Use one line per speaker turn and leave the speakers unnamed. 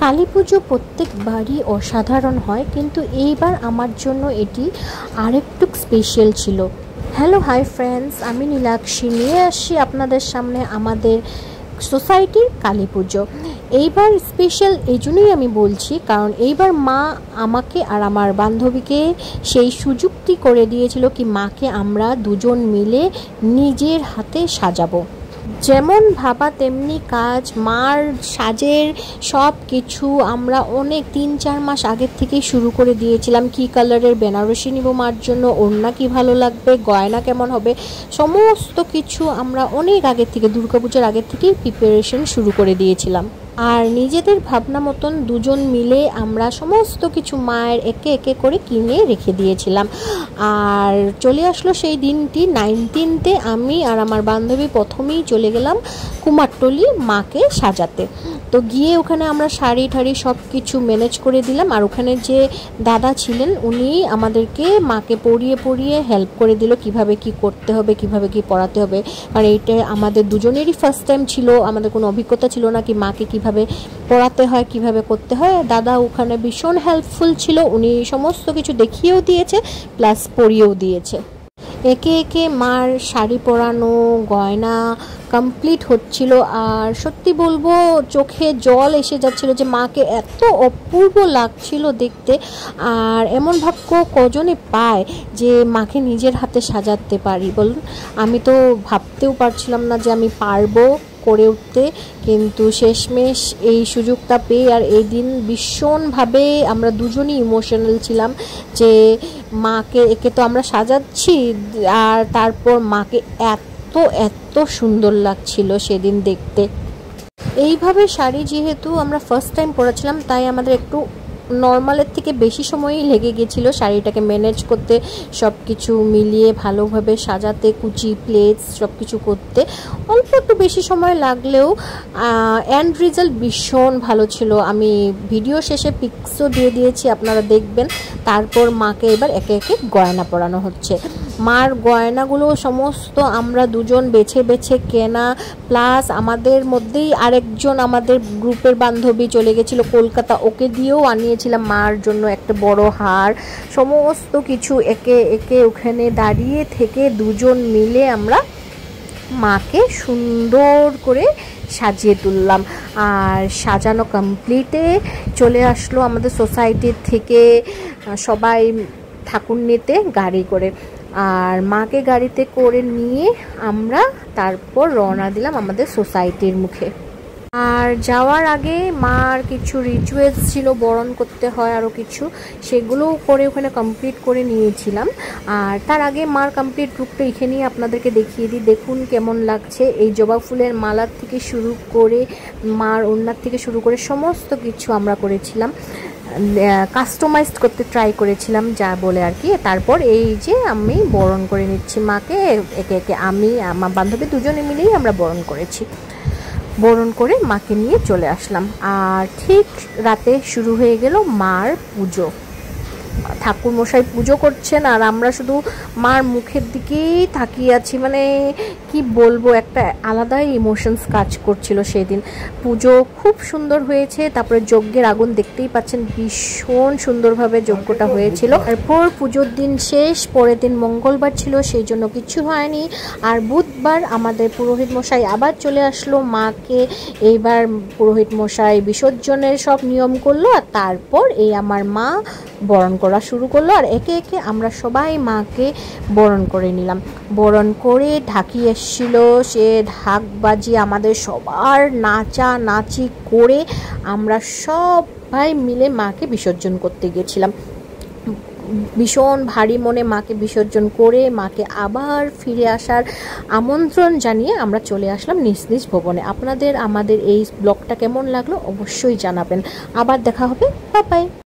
কালী পুজো প্রত্যেকবারই অসাধারণ হয়, কিন্তু এইবার আমার জন্য এটি আরেকটু স্পেশাল ছিল। হ্যালো হাই ফ্রেন্ডস, আমি নীলাক্ষী নিয়ে আসছি আপনাদের সামনে আমাদের সোসাইটির কালী পুজো। এইবার স্পেশাল এই জন্যই আমি বলছি, কারণ এইবার মা আমাকে আর আমার বান্ধবীকে সেই সুযোগটি করে দিয়েছিল কি মাকে আমরা দুজন মিলে নিজের হাতে সাজাবো। যেমন ভাবা তেমনি কাজ, মার সাজের সব কিছু আমরা অনেক 3-4 মাস আগের থেকেই শুরু করে দিয়েছিলাম। কি কালারের বেনারসি নিব মার জন্য, ওড়না কি ভালো লাগবে, গয়না কেমন হবে, সমস্ত কিছু আমরা অনেক আগের থেকে, দুর্গাপূজার আগের থেকেই প্রিপারেশন শুরু করে দিয়েছিলাম। আর নিজেদের ভাবনা মতন দুজন মিলে আমরা সমস্ত কিছু মায়ের একে একে করে কিনে রেখে দিয়েছিলাম। আর চলে আসলো সেই দিনটি 19তে। আমি আর আমার বান্ধবী প্রথমেই চলে গেলাম কুমারটুলি মাকে সাজাতে। তো গিয়ে ওখানে আমরা শাড়ি ঠাড়ি সব কিছু ম্যানেজ করে দিলাম। আর ওখানে যে দাদা ছিলেন উনি আমাদেরকে মাকে পরিয়ে হেল্প করে দিল কিভাবে কি করতে হবে, কিভাবে কি পড়াতে হবে। কারণ এইটা আমাদের দুজনেরই ফার্স্ট টাইম ছিল, আমাদের কোনো অভিজ্ঞতা ছিল না কি মাকে কিভাবে পড়াতে হয়, কিভাবে করতে হয়। দাদা ওখানে ভীষণ হেল্পফুল ছিল, উনি সমস্ত কিছু দেখিয়েও দিয়েছে প্লাস পরিয়েও দিয়েছে। একে একে মার শাড়ি পরানো, গয়না কমপ্লিট হচ্ছিল। আর সত্যি বলবো চোখে জল এসে যাচ্ছিল যে মাকে এত অপূর্ব লাগছিল দেখতে। আর এমন ভাগ্য কজনে পায় যে মাকে নিজের হাতে সাজাতে পারি বলুন। আমি তো ভাবতেও পারছিলাম না যে আমি পারবো করে উঠতে, কিন্তু শেষমেশ এই সুযোগটা পেয়ে আর এই দিন ভীষণভাবে আমরা দুজনই ইমোশনাল ছিলাম যে মাকে একে তো আমরা সাজাচ্ছি, আর তারপর মাকে এত সুন্দর লাগছিল সেদিন দেখতে। এইভাবে শাড়ি যেহেতু আমরা ফার্স্ট টাইম পরেছিলাম, তাই আমাদের একটু নর্মালের থেকে বেশি সময়ই লেগে গেছিলো শাড়িটাকে ম্যানেজ করতে, সব কিছু মিলিয়ে ভালোভাবে সাজাতে, কুচি প্লেটস সব কিছু করতে অল্প একটু বেশি সময় লাগলেও এন্ড রেজাল্ট ভীষণ ভালো ছিল। আমি ভিডিও শেষে পিকসও দিয়ে দিয়েছি, আপনারা দেখবেন। তারপর মাকে এবার একে একে গয়না পরানো হচ্ছে। মার গয়নাগুলো সমস্ত আমরা দুজন বেছে বেছে কেনা, প্লাস আমাদের মধ্যেই আরেকজন আমাদের গ্রুপের বান্ধবী চলে গেছিলো কলকাতা, ওকে দিয়েও আনিয়েছিলাম মার জন্য একটা বড় হার। সমস্ত কিছু একে একে ওখানে দাঁড়িয়ে থেকে দুজন মিলে আমরা মাকে সুন্দর করে সাজিয়ে তুললাম। আর সাজানো কমপ্লিটে চলে আসলো আমাদের সোসাইটির থেকে সবাই ঠাকুর নিতে গাড়ি করে। আর মাকে গাড়িতে করে নিয়ে আমরা তারপর রওনা দিলাম আমাদের সোসাইটির মুখে। আর যাওয়ার আগে মার কিছু রিচুয়ালস ছিল, বরণ করতে হয় আরও কিছু, সেগুলো করে ওখানে কমপ্লিট করে নিয়েছিলাম। আর তার আগে মার কমপ্লিট লুকটা এখানেই আপনাদেরকে দেখিয়ে দিই। দেখুন কেমন লাগছে। এই জবা ফুলের মালার থেকে শুরু করে মার ওড়নার থেকে শুরু করে সমস্ত কিছু আমরা করেছিলাম, কাস্টমাইজড করতে ট্রাই করেছিলাম যা বলে আর কি। তারপর এই যে আমি বরণ করে নিচ্ছি মাকে একে একে, আমি আমার বান্ধবী দুজনে মিলেই আমরা বরণ করেছি। বরণ করে মাকে নিয়ে চলে আসলাম। আর ঠিক রাতে শুরু হয়ে গেল মার পুজো। ঠাকুর মশাই পুজো করছেন আর আমরা শুধু মার মুখের দিকেই তাকিয়ে আছি। মানে কি বলবো, একটা আলাদাই ইমোশনস কাজ করছিল সেদিন। পুজো খুব সুন্দর হয়েছে। তারপরে যজ্ঞের আগুন দেখতেই পাচ্ছেন, ভীষণ সুন্দরভাবে যজ্ঞটা হয়েছিল। তারপর পুজোর দিন শেষ, পরের দিন মঙ্গলবার ছিল, সেই জন্য কিছু হয়নি। আর বুধবার আমাদের পুরোহিত মশাই আবার চলে আসলো মাকে। এইবার পুরোহিত মশাই বিসর্জনের সব নিয়ম করলো, আর তারপর এই আমার মা বরণ করা শুরু করলো। আর একে একে আমরা সবাই মাকে বরণ করে নিলাম। বরণ করে ঢাকি এসছিল, সে ঢাক বাজিয়ে আমাদের সবার নাচানাচি করে আমরা সবাই মিলে মাকে বিসর্জন করতে গেছিলাম। ভীষণ ভারী মনে মাকে বিসর্জন করে মাকে আবার ফিরে আসার আমন্ত্রণ জানিয়ে আমরা চলে আসলাম নিজ নিজ ভবনে। আপনাদের আমাদের এই ব্লগটা কেমন লাগলো অবশ্যই জানাবেন। আবার দেখা হবে, বাই বাই।